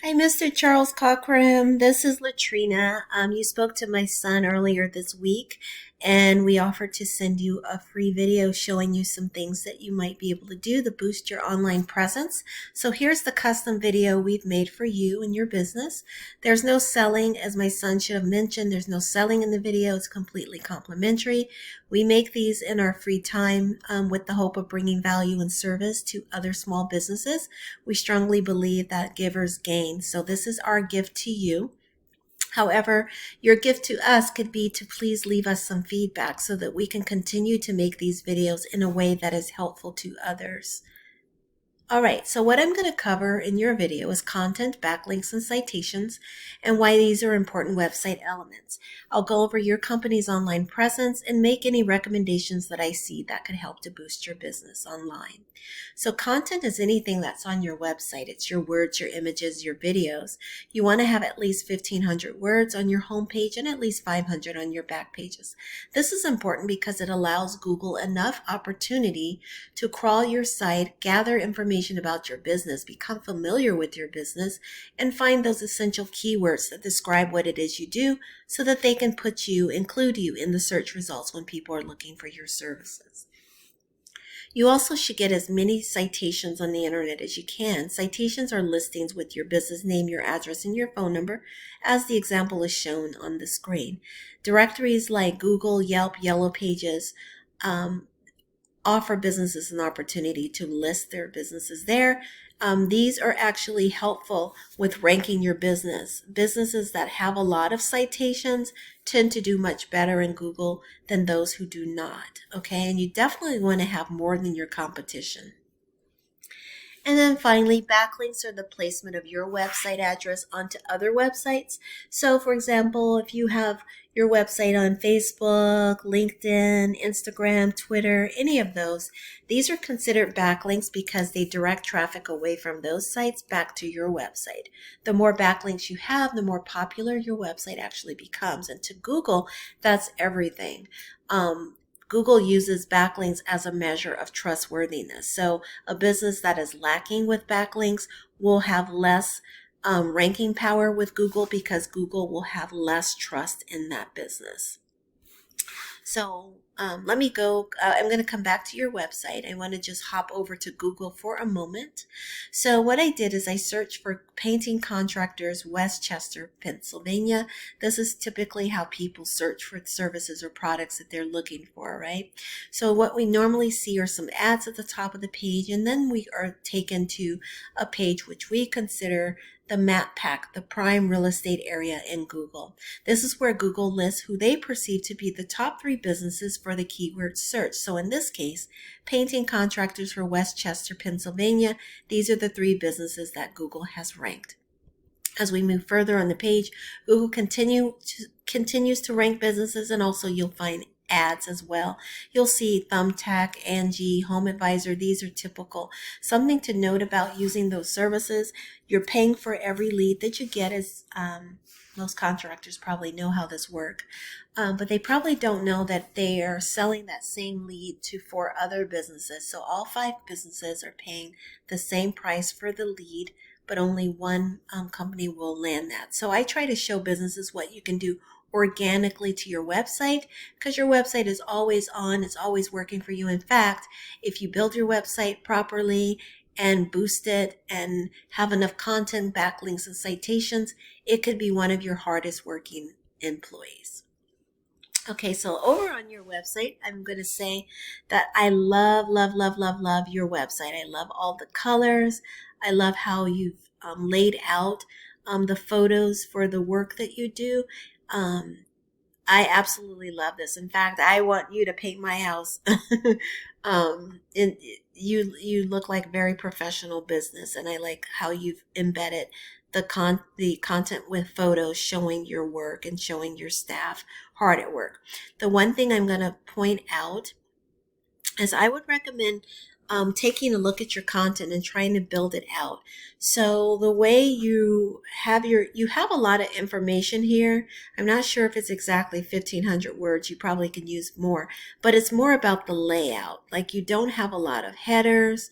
Hi, Mr. Charles Cockerham. This is Latrina. You spoke to my son earlier this week, and we offered to send you a free video showing you some things that you might be able to do to boost your online presence. So here's the custom video we've made for you and your business. There's no selling, as my son should have mentioned. There's no selling in the video. It's completely complimentary. We make these in our free time with the hope of bringing value and service to other small businesses. We strongly believe that givers gain. So this is our gift to you. However, your gift to us could be to please leave us some feedback so that we can continue to make these videos in a way that is helpful to others. All right, so what I'm going to cover in your video is content, backlinks, and citations, and why these are important website elements. I'll go over your company's online presence and make any recommendations that I see that could help to boost your business online. So content is anything that's on your website. It's your words, your images, your videos. You want to have at least 1,500 words on your homepage and at least 500 on your back pages. This is important because it allows Google enough opportunity to crawl your site, gather information about your business, become familiar with your business, and find those essential keywords that describe what it is you do so that they can include you in the search results when people are looking for your services. You also should get as many citations on the internet as you can. Citations are listings with your business name, your address, and your phone number, as the example is shown on the screen. Directories like Google, Yelp, Yellow Pages, offer businesses an opportunity to list their businesses there. These are actually helpful with ranking your business. Businesses that have a lot of citations tend to do much better in Google than those who do not. Okay, and you definitely want to have more than your competition. And then finally, backlinks are the placement of your website address onto other websites. So for example, if you have your website on Facebook, LinkedIn, Instagram, Twitter, any of those, these are considered backlinks because they direct traffic away from those sites back to your website. The more backlinks you have, the more popular your website actually becomes. And to Google, that's everything. Google uses backlinks as a measure of trustworthiness. So a business that is lacking with backlinks will have less ranking power with Google because Google will have less trust in that business. So let me go. I'm going to come back to your website. I want to just hop over to Google for a moment. So what I did is I searched for painting contractors, Westchester, Pennsylvania. This is typically how people search for services or products that they're looking for, right? So what we normally see are some ads at the top of the page, and then we are taken to a page which we consider the map pack, the prime real estate area in Google. This is where Google lists who they perceive to be the top 3 businesses for the keyword search. So in this case, painting contractors for Westchester, Pennsylvania, these are the 3 businesses that Google has ranked. As we move further on the page, Google continues to rank businesses, and also you'll find ads as well. You'll see Thumbtack, Angie, Home Advisor. These are typical. Something to note about using those services, you're paying for every lead that you get. As most contractors probably know how this works, but they probably don't know that they are selling that same lead to 4 other businesses. So all 5 businesses are paying the same price for the lead, but only one company will land that. So I try to show businesses what you can do organically to your website, because your website is always on, it's always working for you. In fact, if you build your website properly and boost it and have enough content, backlinks, and citations, it could be one of your hardest working employees. Okay, so over on your website, I'm going to say that I love, love, love, love, love your website. I love all the colors. I love how you've laid out the photos for the work that you do. I absolutely love this. In fact, I want you to paint my house. And you look like very professional business, and I like how you've embedded the content with photos showing your work and showing your staff hard at work. The one thing I'm going to point out is I would recommend taking a look at your content and trying to build it out. So the way you have a lot of information here. I'm not sure if it's exactly 1,500 words. You probably can use more, but it's more about the layout. Like, you don't have a lot of headers.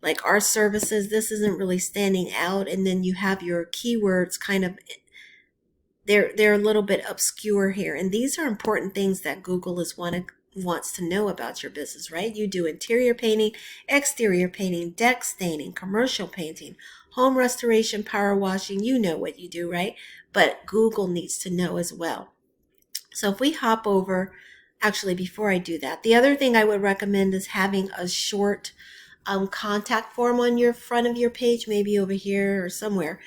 like our services, this isn't really standing out. And then you have your keywords kind of, they're a little bit obscure here. And these are important things that Google wants to know about your business, right? You do interior painting, exterior painting, deck staining, commercial painting, home restoration, power washing. You know what you do, right? But Google needs to know as well. So if we hop over, actually, before I do that, the other thing I would recommend is having a short contact form on your front of your page, maybe over here or somewhere,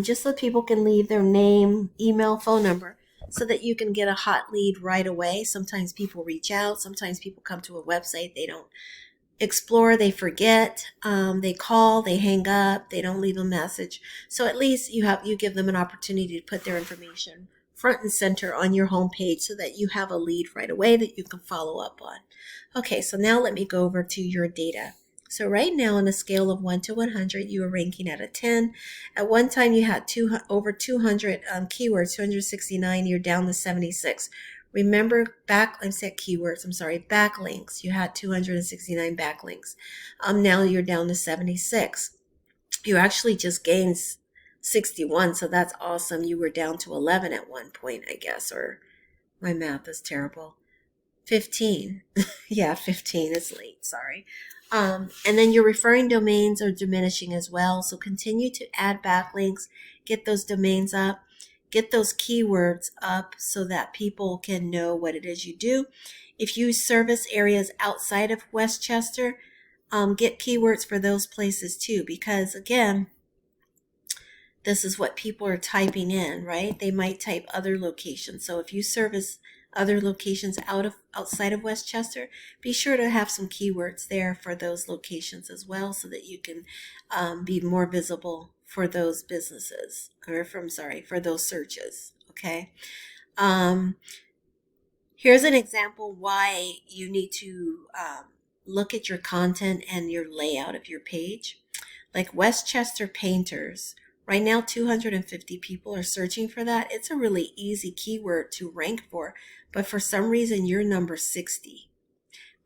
just so people can leave their name, email, phone number, so that you can get a hot lead right away. Sometimes people reach out. Sometimes people come to a website. They don't explore, they forget, they call, they hang up, they don't leave a message. So at least you give them an opportunity to put their information front and center on your homepage so that you have a lead right away that you can follow up on. Okay, so now let me go over to your data. So right now on a scale of 1 to 100, you are ranking at a 10. At one time you had over 200 keywords, 269, you're down to 76. Remember backlinks. You had 269 backlinks. Now you're down to 76. You actually just gained 61, so that's awesome. You were down to 11 at one point, I guess, or my math is terrible. 15. Yeah, 15 is late, sorry. And then your referring domains are diminishing as well. So continue to add backlinks, get those domains up, get those keywords up so that people can know what it is you do. If you service areas outside of Westchester, get keywords for those places too, because again, this is what people are typing in, right? They might type other locations. So if you service other locations outside of Westchester, be sure to have some keywords there for those locations as well, so that you can be more visible for those businesses, or for those searches. Okay. Here's an example why you need to look at your content and your layout of your page. Like Westchester painters. Right now, 250 people are searching for that. It's a really easy keyword to rank for, but for some reason, you're number 60.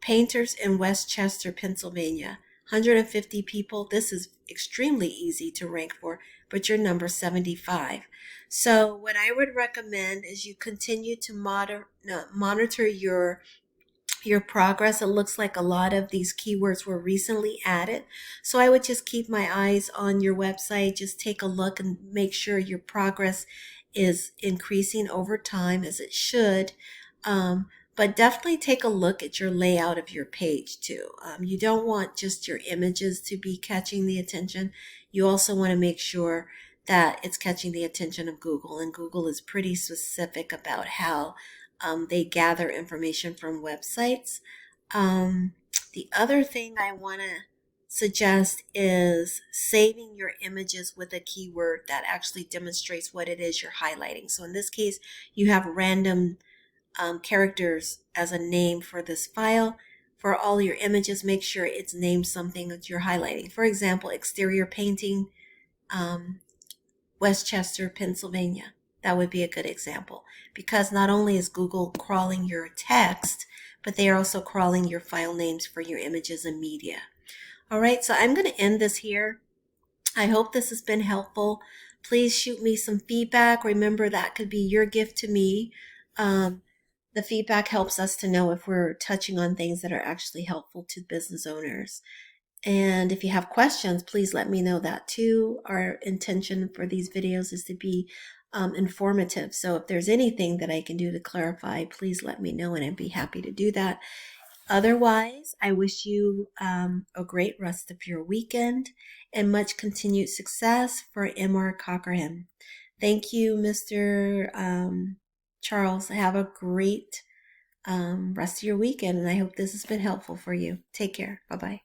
Painters in Westchester, Pennsylvania, 150 people. This is extremely easy to rank for, but you're number 75. So what I would recommend is you continue to monitor your progress. It looks like a lot of these keywords were recently added. So I would just keep my eyes on your website, just take a look and make sure your progress is increasing over time, as it should. But definitely take a look at your layout of your page too. You don't want just your images to be catching the attention. You also want to make sure that it's catching the attention of Google, and Google is pretty specific about how they gather information from websites. The other thing I want to suggest is saving your images with a keyword that actually demonstrates what it is you're highlighting. So in this case, you have random characters as a name for this file. For all your images, make sure it's named something that you're highlighting. For example, exterior painting, Westchester, Pennsylvania. That would be a good example, because not only is Google crawling your text, but they are also crawling your file names for your images and media. All right, so I'm going to end this here. I hope this has been helpful. Please shoot me some feedback. Remember, that could be your gift to me. The feedback helps us to know if we're touching on things that are actually helpful to business owners. And if you have questions, please let me know that too. Our intention for these videos is to be informative. So if there's anything that I can do to clarify, please let me know, and I'd be happy to do that. Otherwise, I wish you a great rest of your weekend and much continued success for MR Cockerham. Thank you, Mr. Charles. Have a great rest of your weekend, and I hope this has been helpful for you. Take care. Bye-bye.